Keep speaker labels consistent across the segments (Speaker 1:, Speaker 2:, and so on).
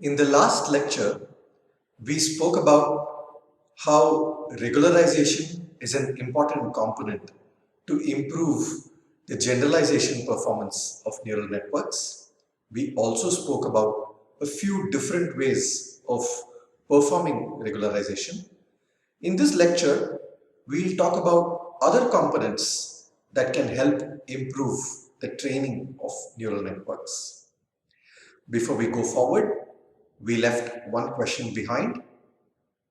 Speaker 1: In the last lecture, we spoke about how regularization is an important component to improve the generalization performance of neural networks. We also spoke about a few different ways of performing regularization. In this lecture, we'll talk about other components that can help improve the training of neural networks. Before we go forward, we left one question behind.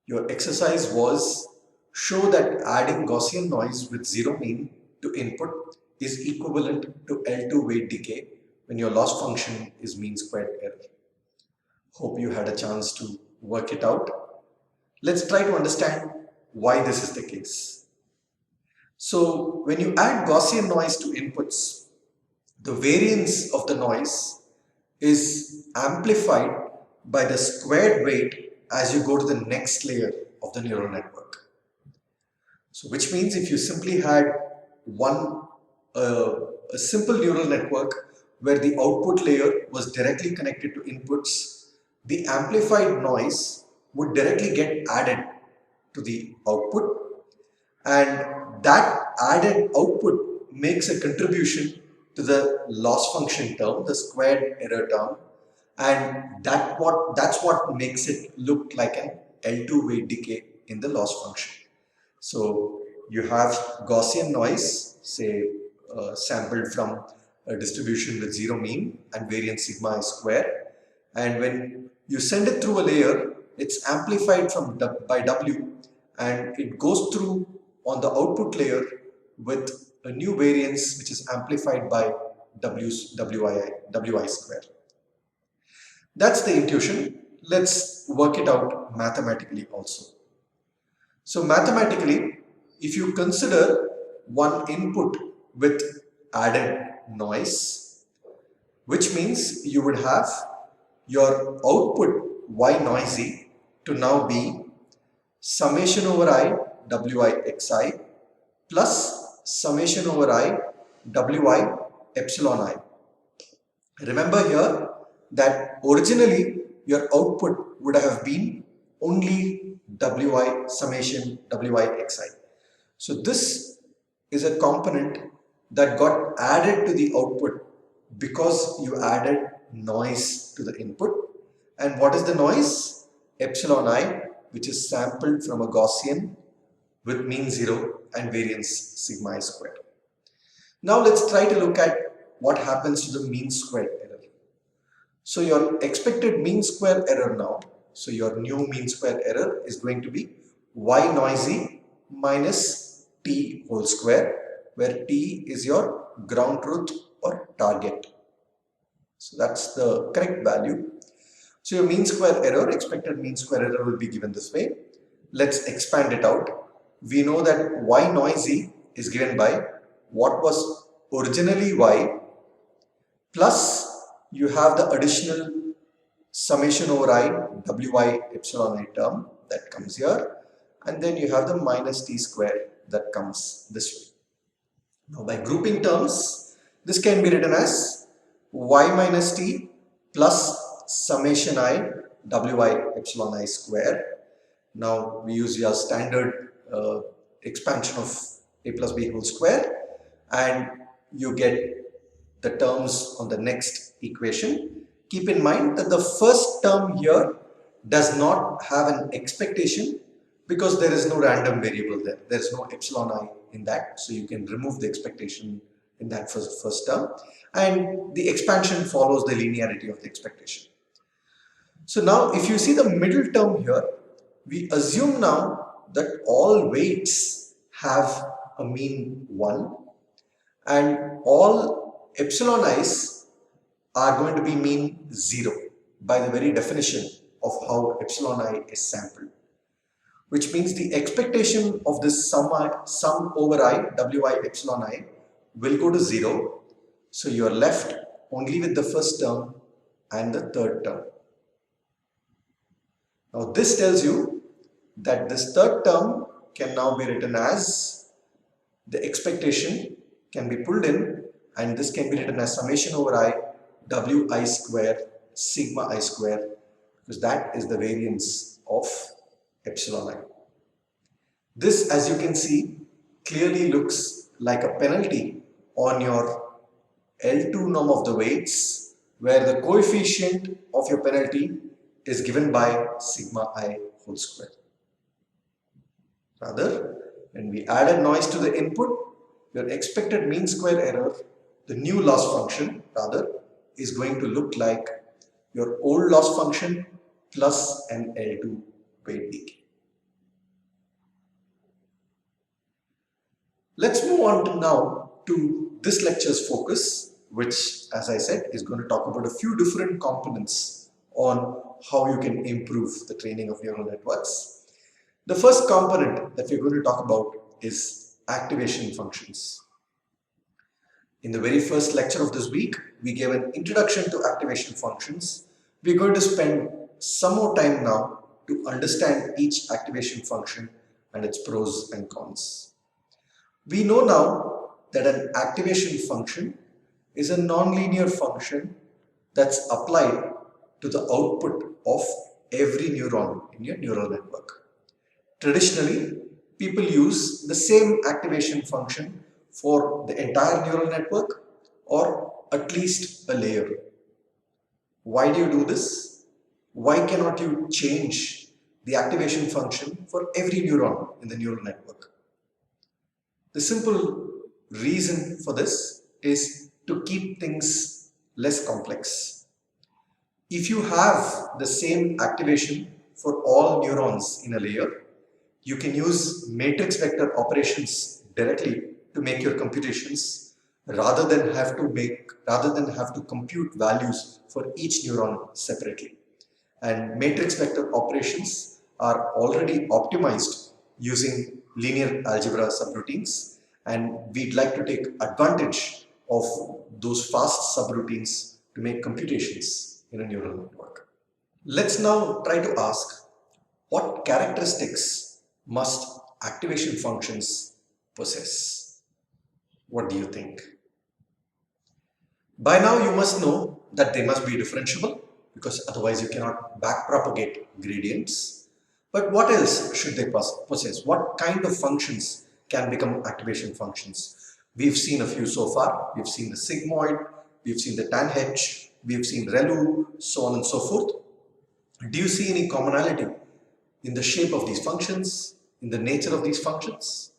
Speaker 1: Your exercise was show that adding Gaussian noise with zero mean to input is equivalent to L2 weight decay when your loss function is mean squared error. Hope you had a chance to work it out. Let's try to understand why this is the case. So when you add Gaussian noise to inputs, the variance of the noise is amplified by the squared weight as you go to the next layer of the neural network. So which means if you simply had a simple neural network where the output layer was directly connected to inputs, the amplified noise would directly get added to the output, and that added output makes a contribution to the loss function term, the squared error term, and that's what makes it look like an L2 weight decay in the loss function. So you have Gaussian noise, say sampled from a distribution with zero mean and variance sigma is square, and when you send it through a layer, it's amplified by W, and it goes through on the output layer with a new variance which is amplified by Wi square. That's the intuition. Let's work it out mathematically also. So mathematically, if you consider one input with added noise, which means you would have your output y noisy to now be summation over I wi xi plus summation over I wi epsilon I. Remember here that originally your output would have been only wi summation wi xi. So this is a component that got added to the output because you added noise to the input. And what is the noise? Epsilon I, which is sampled from a Gaussian with mean 0 and variance sigma I squared. Now let's try to look at what happens to the mean squared error. So your expected mean square error now, so your new mean square error is going to be y noisy minus t whole square, where t is your ground truth or target. So that's the correct value. So your mean square error, expected mean square error will be given this way. Let's expand it out. We know that y noisy is given by what was originally y plus you have the additional summation over I wi epsilon I term that comes here, and then you have the minus t square that comes this way. Now by grouping terms, this can be written as y minus t plus summation I wi epsilon I square. Now we use your standard expansion of a plus b whole square, and you get the terms on the next equation. Keep in mind that the first term here does not have an expectation because there is no random variable there. There is no epsilon I in that, so you can remove the expectation in that first term, and the expansion follows the linearity of the expectation. So now if you see the middle term here, we assume now that all weights have a mean 1 and all epsilon i's are going to be mean 0 by the very definition of how epsilon I is sampled, which means the expectation of this sum over I wi epsilon I will go to 0. So you are left only with the first term and the third term. Now this tells you that this third term can now be written as the expectation can be pulled in, and this can be written as summation over I wi square sigma I square because that is the variance of epsilon I. This, as you can see, clearly looks like a penalty on your L2 norm of the weights, where the coefficient of your penalty is given by sigma I whole square. Rather, when we added noise to the input, your expected mean square error, the new loss function rather, is going to look like your old loss function plus an L2 weight decay. Let's move on now to this lecture's focus, which, as I said, is going to talk about a few different components on how you can improve the training of neural networks. The first component that we're going to talk about is activation functions. In the very first lecture of this week, we gave an introduction to activation functions. We're going to spend some more time now to understand each activation function and its pros and cons. We know now that an activation function is a nonlinear function that's applied to the output of every neuron in your neural network. Traditionally, people use the same activation function for the entire neural network or at least a layer. Why do you do this? Why cannot you change the activation function for every neuron in the neural network? The simple reason for this is to keep things less complex. If you have the same activation for all neurons in a layer, you can use matrix vector operations directly to make your computations rather than have to compute values for each neuron separately. And matrix vector operations are already optimized using linear algebra subroutines, and we'd like to take advantage of those fast subroutines to make computations in a neural network. Let's now try to ask, what characteristics must activation functions possess? What do you think? By now you must know that they must be differentiable, because otherwise you cannot backpropagate gradients. But what else should they possess? What kind of functions can become activation functions? We've seen a few so far. We've seen the sigmoid, we've seen the tanh, we've seen ReLU, so on and so forth. Do you see any commonality in the shape of these functions, in the nature of these functions?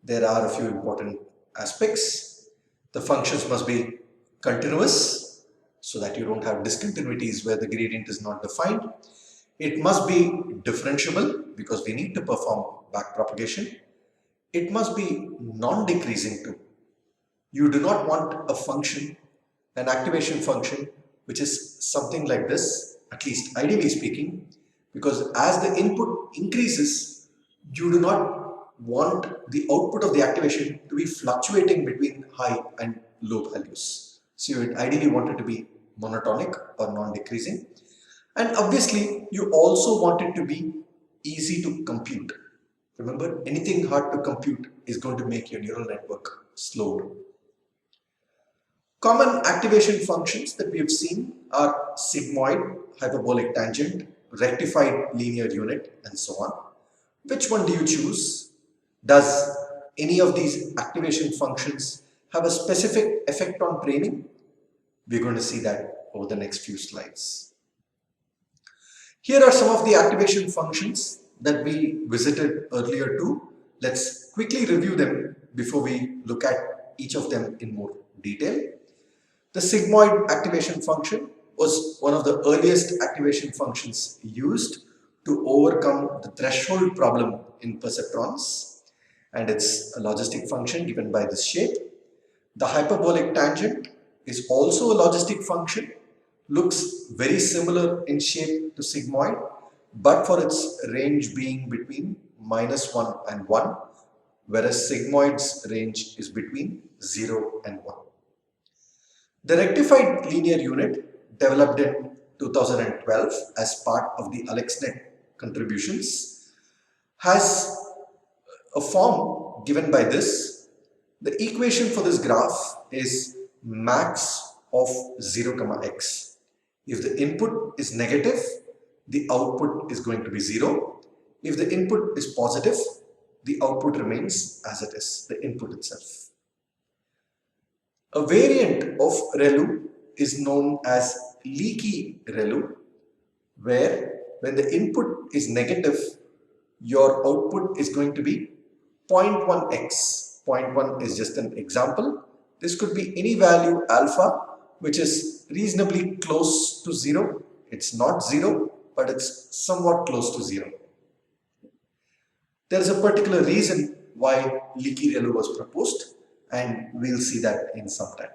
Speaker 1: There are a few important aspects. The functions must be continuous, so that you don't have discontinuities where the gradient is not defined. It must be differentiable, because we need to perform backpropagation. It must be non-decreasing too. You do not want a function, an activation function, which is something like this, at least ideally speaking, because as the input increases, you do not want the output of the activation to be fluctuating between high and low values. So you would ideally want it to be monotonic or non-decreasing. And obviously, you also want it to be easy to compute. Remember, anything hard to compute is going to make your neural network slower. Common activation functions that we have seen are sigmoid, hyperbolic tangent, rectified linear unit, and so on. Which one do you choose? Does any of these activation functions have a specific effect on training? We're going to see that over the next few slides. Here are some of the activation functions that we visited earlier too. Let's quickly review them before we look at each of them in more detail. The sigmoid activation function was one of the earliest activation functions used to overcome the threshold problem in perceptrons, and it's a logistic function given by this shape. The hyperbolic tangent is also a logistic function, looks very similar in shape to sigmoid, but for its range being between -1 and 1, whereas sigmoid's range is between 0 and 1. The rectified linear unit, developed in 2012 as part of the AlexNet contributions, has a form given by this. The equation for this graph is max of 0, x. If the input is negative, the output is going to be 0. If the input is positive, the output remains as it is, the input itself. A variant of ReLU is known as leaky ReLU, where when the input is negative, your output is going to be 0.1x. 0.1 is just an example. This could be any value alpha which is reasonably close to 0. It's not 0, but it's somewhat close to 0. There is a particular reason why leaky ReLU was proposed, and we'll see that in some time.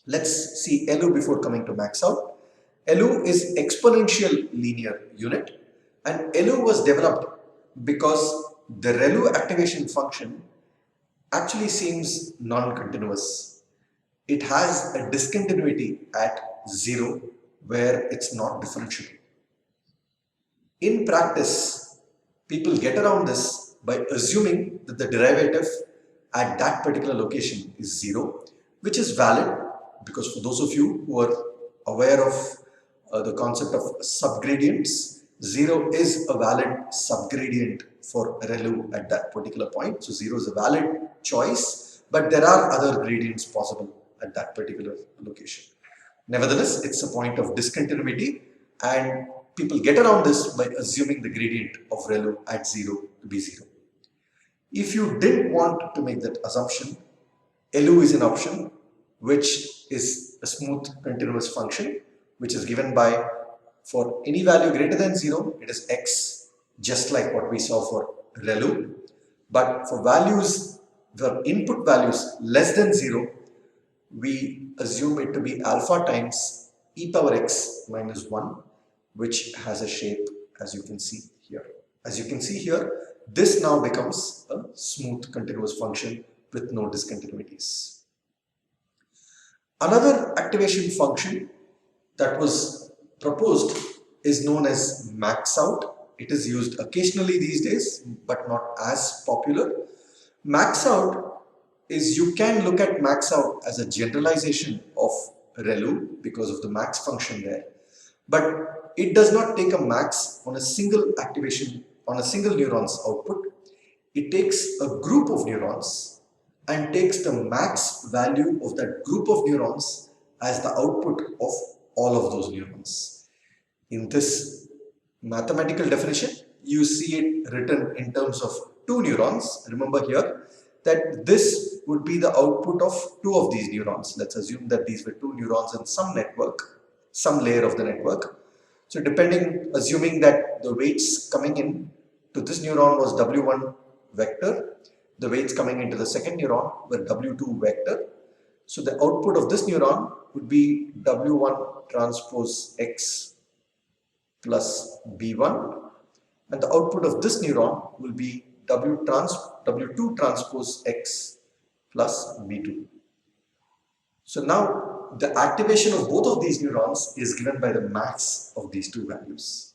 Speaker 1: Let's see LU before coming to max out. LU is exponential linear unit, and LU was developed because the ReLU activation function actually seems non-continuous. It has a discontinuity at 0 where it's not differentiable. In practice, people get around this by assuming that the derivative at that particular location is 0, which is valid because for those of you who are aware of the concept of subgradients, 0 is a valid subgradient for ReLU at that particular point. So 0 is a valid choice, but there are other gradients possible at that particular location. Nevertheless, it's a point of discontinuity, and people get around this by assuming the gradient of ReLU at 0 to be 0. If you didn't want to make that assumption, LU is an option, which is a smooth continuous function, which is given by, for any value greater than 0, it is x, just like what we saw for ReLU. But for values, the input values less than 0, we assume it to be alpha times e power x minus 1, which has a shape as you can see here. As you can see here, this now becomes a smooth continuous function with no discontinuities. Another activation function that was proposed is known as max out. It is used occasionally these days, but not as popular. Max out is, you can look at max out as a generalization of ReLU because of the max function there, but it does not take a max on a single activation, on a single neuron's output. It takes a group of neurons and takes the max value of that group of neurons as the output of all of those neurons. In this mathematical definition, you see it written in terms of 2 neurons. Remember here that this would be the output of 2 of these neurons. Let's assume that these were 2 neurons in some network, some layer of the network. So assuming that the weights coming in to this neuron was W1 vector, the weights coming into the second neuron were W2 vector. So the output of this neuron would be W1 transpose X plus B1, and the output of this neuron will be W2 transpose X plus B2. So now the activation of both of these neurons is given by the max of these 2 values.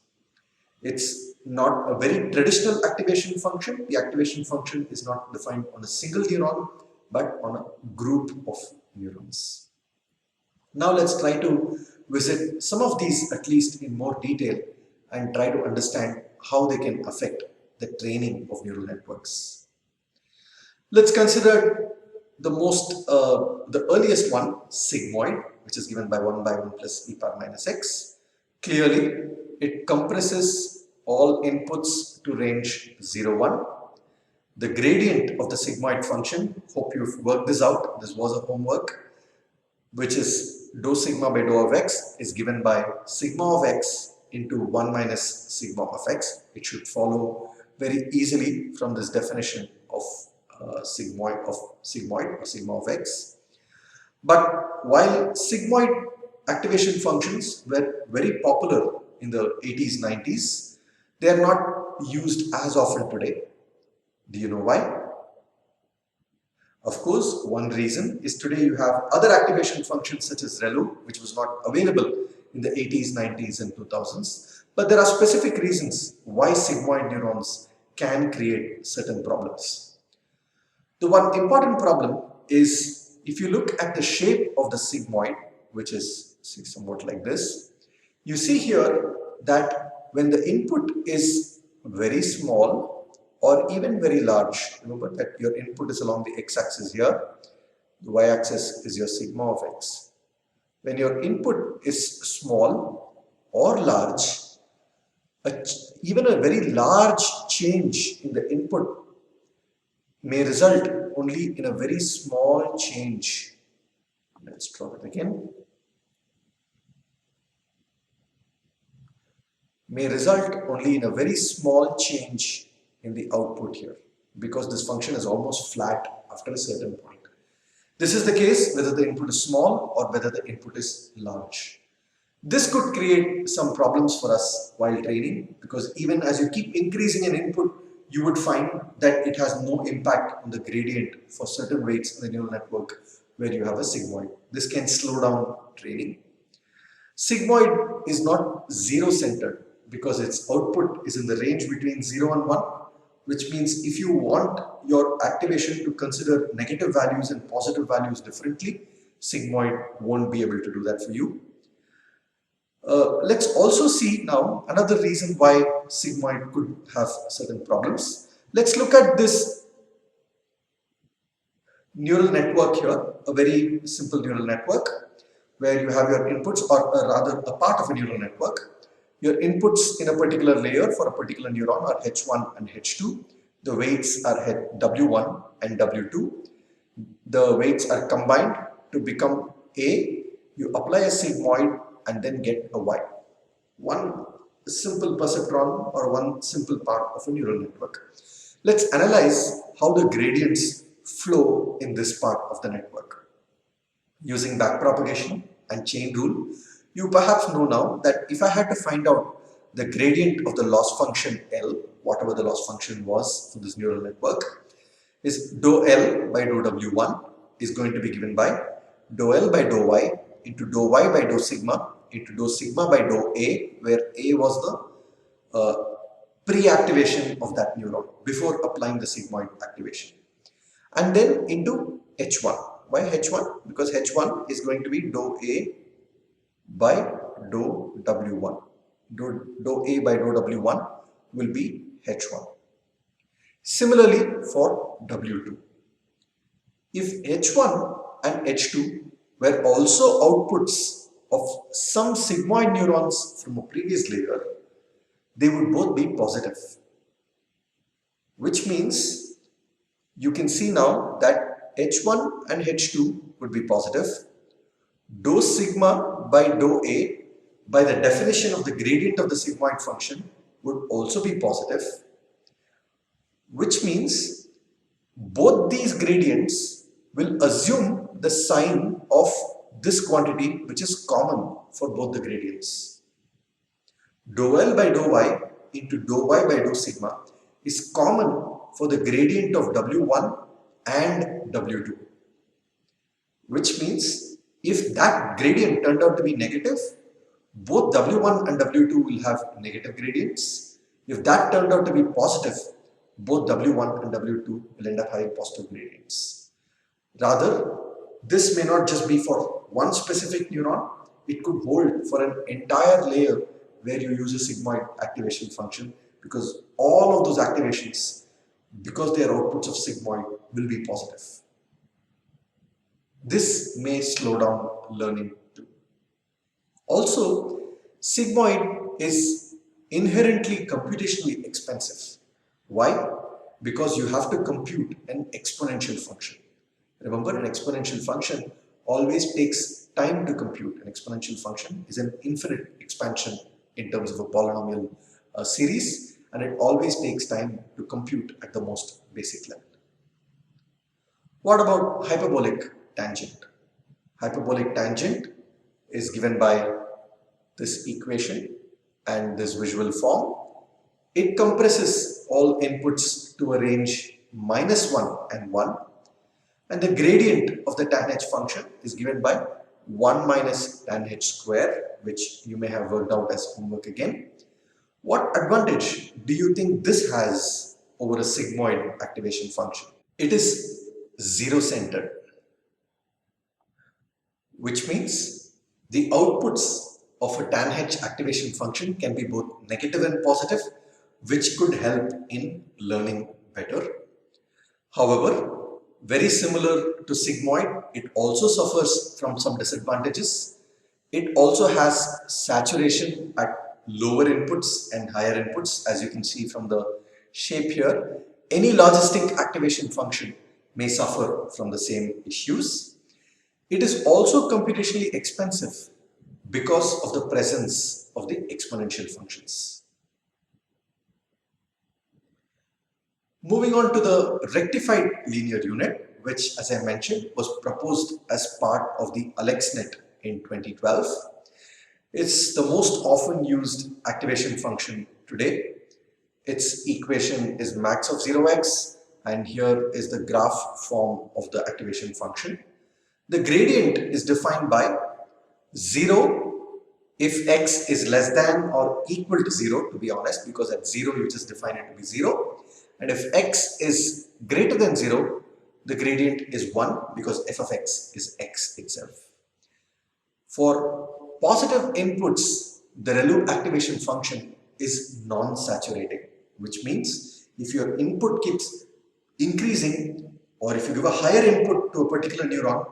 Speaker 1: It's not a very traditional activation function. The activation function is not defined on a single neuron, but on a group of neurons. Now let's try to visit some of these at least in more detail and try to understand how they can affect the training of neural networks. Let's consider the earliest one, sigmoid, which is given by 1 by 1 plus e power minus x. Clearly, it compresses all inputs to range 0, 1. The gradient of the sigmoid function, hope you've worked this out, this was a homework, which is dou sigma by dou of x is given by sigma of x into 1 minus sigma of x. It should follow very easily from this definition of sigmoid or sigma of x. But while sigmoid activation functions were very popular in the 80s, 90s, they are not used as often today. Do you know why? Of course, one reason is today you have other activation functions such as ReLU, which was not available in the 80s, 90s and 2000s. But there are specific reasons why sigmoid neurons can create certain problems. The one important problem is, if you look at the shape of the sigmoid, which is see somewhat like this. You see here that when the input is very small or even very large, remember that your input is along the x-axis here, the y-axis is your sigma of x. When your input is small or large, even a very large change in the input may result only in a very small change. Let's draw it again. May result only in a very small change in the output here, because this function is almost flat after a certain point. This is the case whether the input is small or whether the input is large. This could create some problems for us while training, because even as you keep increasing an input, you would find that it has no impact on the gradient for certain weights in the neural network where you have a sigmoid. This can slow down training. Sigmoid is not zero-centered because its output is in the range between 0 and 1, which means if you want your activation to consider negative values and positive values differently, sigmoid won't be able to do that for you. Let's also see now another reason why sigmoid could have certain problems. Let's look at this neural network here, a very simple neural network where you have your inputs, or rather a part of a neural network. Your inputs in a particular layer for a particular neuron are H1 and H2. The weights are W1 and W2. The weights are combined to become A. You apply a sigmoid and then get a Y. One simple perceptron or one simple part of a neural network. Let's analyze how the gradients flow in this part of the network. Using backpropagation and chain rule, you perhaps know now that if I had to find out the gradient of the loss function L, whatever the loss function was for this neural network, is dou L by dou W1 is going to be given by dou L by dou Y into dou Y by dou sigma into dou sigma by dou A, where A was the pre-activation of that neuron before applying the sigmoid activation, and then into H1. Why H1? Because H1 is going to be dou A by dou W1. Dou A by dou W1 will be H1. Similarly for W2. If H1 and H2 were also outputs of some sigmoid neurons from a previous layer, they would both be positive. Which means you can see now that H1 and H2 would be positive. Dou sigma by dou A, by the definition of the gradient of the sigmoid function, would also be positive. Which means both these gradients will assume the sign of this quantity, which is common for both the gradients. Dou L by dou Y into dou Y by dou sigma is common for the gradient of W1 and W2. Which means if that gradient turned out to be negative, both W1 and W2 will have negative gradients. If that turned out to be positive, both W1 and W2 will end up having positive gradients. Rather, this may not just be for one specific neuron, it could hold for an entire layer where you use a sigmoid activation function, because all of those activations, because they are outputs of sigmoid, will be positive. This may slow down learning too. Also, sigmoid is inherently computationally expensive. Why? Because you have to compute an exponential function. Remember, an exponential function always takes time to compute. An exponential function is an infinite expansion in terms of a polynomial series, and it always takes time to compute at the most basic level. What about hyperbolic tangent? Hyperbolic tangent is given by this equation and this visual form. It compresses all inputs to a range -1 and 1, and the gradient of the tan h function is given by 1 minus tan h square, which you may have worked out as homework again. What advantage do you think this has over a sigmoid activation function? It is zero-centered, which means The outputs of a TANH activation function can be both negative and positive, which could help in learning better. However, very similar to sigmoid, it also suffers from some disadvantages. It also has saturation at lower inputs and higher inputs, as you can see from the shape here. Any logistic activation function may suffer from the same issues. It is also computationally expensive because of the presence of the exponential functions. Moving on to the rectified linear unit, which, as I mentioned, was proposed as part of the AlexNet in 2012. It's the most often used activation function today. Its equation is max of 0x, and here is the graph form of the activation function. The gradient is defined by 0 if x is less than or equal to 0, to be honest, because at 0 you just define it to be 0. And if x is greater than 0, the gradient is 1 because f of x is x itself. For positive inputs, the ReLU activation function is non-saturating, which means if your input keeps increasing or if you give a higher input to a particular neuron,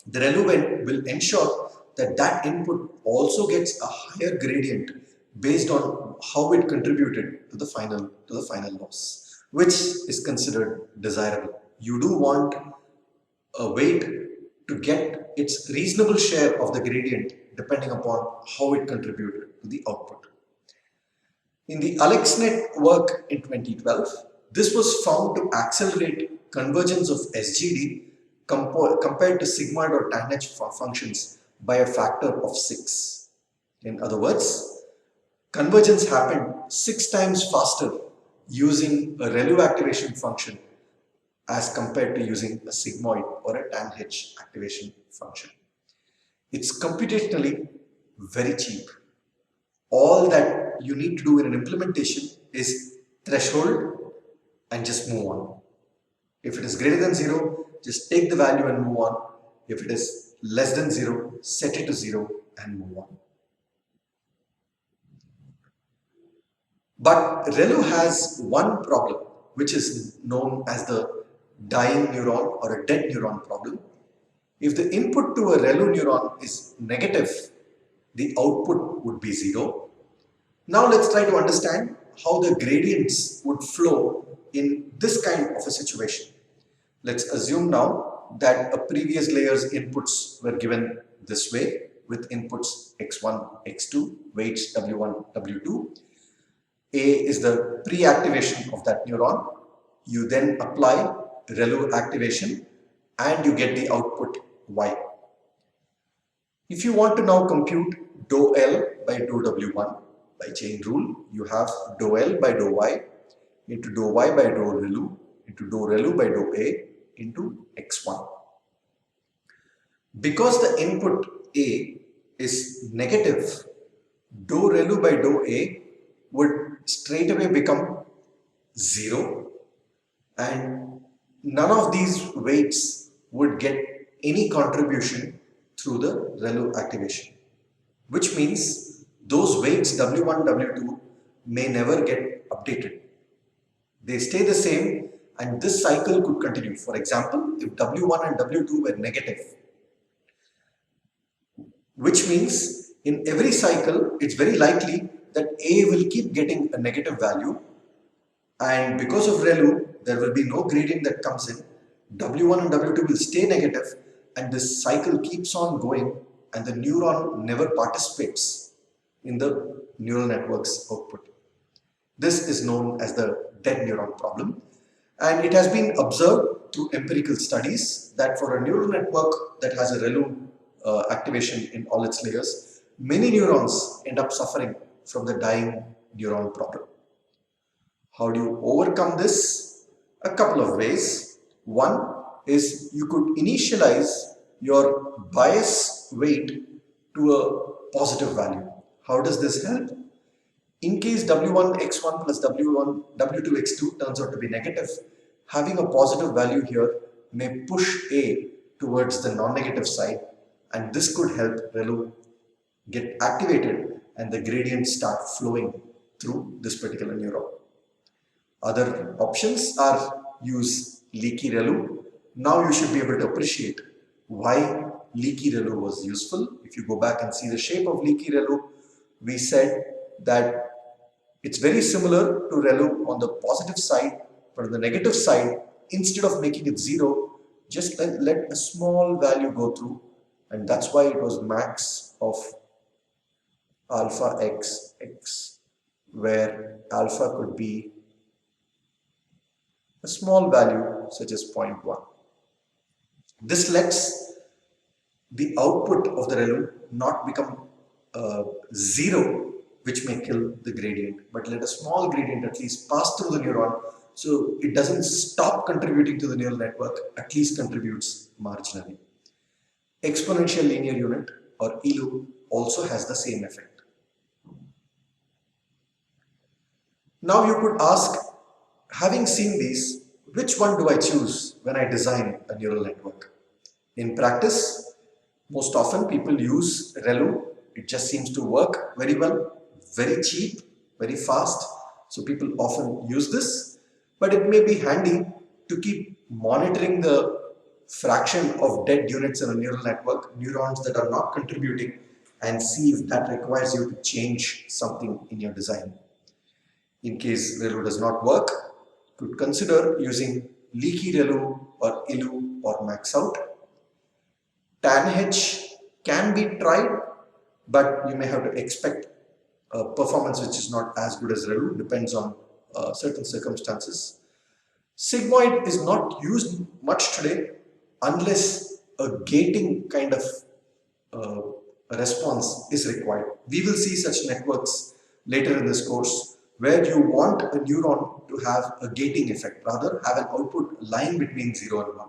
Speaker 1: the ReLU will ensure that that input also gets a higher gradient based on how it contributed to the final loss, which is considered desirable. You do want a weight to get its reasonable share of the gradient depending upon how it contributed to the output. In the AlexNet work in 2012, this was found to accelerate convergence of SGD compared to sigmoid or TANH functions by a factor of 6. In other words, convergence happened 6 times faster using a ReLU activation function as compared to using a sigmoid or a TANH activation function. It's computationally very cheap. All that you need to do in an implementation is threshold and just move on. If it is greater than 0, just take the value and move on. If it is less than 0, set it to 0 and move on. But ReLU has one problem, which is known as the dying neuron or a dead neuron problem. If the input to a ReLU neuron is negative, the output would be 0. Now let's try to understand how the gradients would flow in this kind of a situation. Let's assume now that a previous layer's inputs were given this way with inputs x1, x2, weights w1, w2. A is the pre-activation of that neuron. You then apply ReLU activation and you get the output y. If you want to now compute dou L by dou w1 by chain rule, you have dou L by dou y into dou y by dou ReLU into dou ReLU by dou A into x1. Because the input A is negative, dou ReLU by dou A would straight away become 0, and none of these weights would get any contribution through the ReLU activation, which means those weights W1, W2 may never get updated. They stay the same and this cycle could continue. For example, if W1 and W2 were negative, which means in every cycle it's very likely that A will keep getting a negative value, and because of ReLU there will be no gradient that comes in. W1 and W2 will stay negative and this cycle keeps on going and the neuron never participates in the neural network's output. This is known as the dead neuron problem, and it has been observed through empirical studies that for a neural network that has a ReLU activation in all its layers, many neurons end up suffering from the dying neuron problem. How do you overcome this? A couple of ways. One is you could initialize your bias weight to a positive value. How does this help? In case W1 x1 plus W2 x2 turns out to be negative, having a positive value here may push A towards the non-negative side, and this could help ReLU get activated and the gradients start flowing through this particular neuron. Other options are use leaky ReLU. Now you should be able to appreciate why leaky ReLU was useful. If you go back and see the shape of leaky ReLU, we said that it's very similar to ReLU on the positive side, but on the negative side, instead of making it 0, just let a small value go through, and that's why it was max of alpha x, where alpha could be a small value such as 0.1. This lets the output of the ReLU not become 0, which may kill the gradient, but let a small gradient at least pass through the neuron, so it doesn't stop contributing to the neural network, at least contributes marginally. Exponential linear unit or ELU also has the same effect. Now you could ask, having seen these, which one do I choose when I design a neural network? In practice, most often people use ReLU. It just seems to work very well, very cheap, very fast. So people often use this, but it may be handy to keep monitoring the fraction of dead units in a neural network, neurons that are not contributing, and see if that requires you to change something in your design. In case ReLU does not work, you could consider using leaky ReLU or ILU or max out. TANH can be tried, but you may have to expect a performance which is not as good as ReLU, depends on certain circumstances. Sigmoid is not used much today unless a gating kind of response is required. We will see such networks later in this course where you want a neuron to have a gating effect, rather have an output lying between 0 and 1.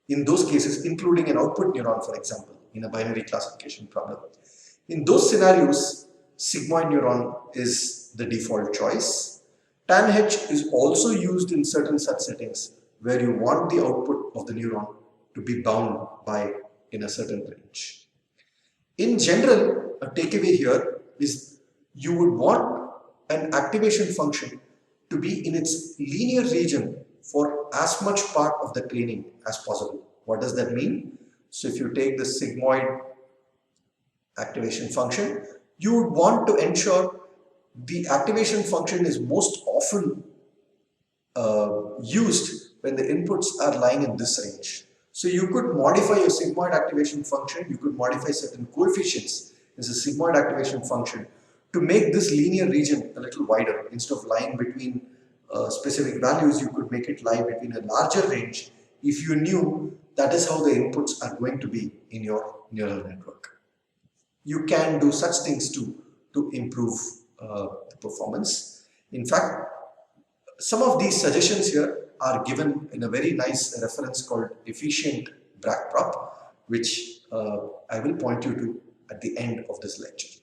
Speaker 1: In those cases, including an output neuron, for example, in a binary classification problem. In those scenarios, sigmoid neuron is the default choice. TANH is also used in certain such settings where you want the output of the neuron to be bound by in a certain range. In general, a takeaway here is you would want an activation function to be in its linear region for as much part of the training as possible. What does that mean? So if you take the sigmoid activation function, you would want to ensure the activation function is most often used when the inputs are lying in this range. So you could modify your sigmoid activation function, you could modify certain coefficients as a sigmoid activation function to make this linear region a little wider. Instead of lying between specific values, you could make it lie between a larger range if you knew that is how the inputs are going to be in your neural network. You can do such things to improve the performance. In fact, some of these suggestions here are given in a very nice reference called efficient backprop, which I will point you to at the end of this lecture.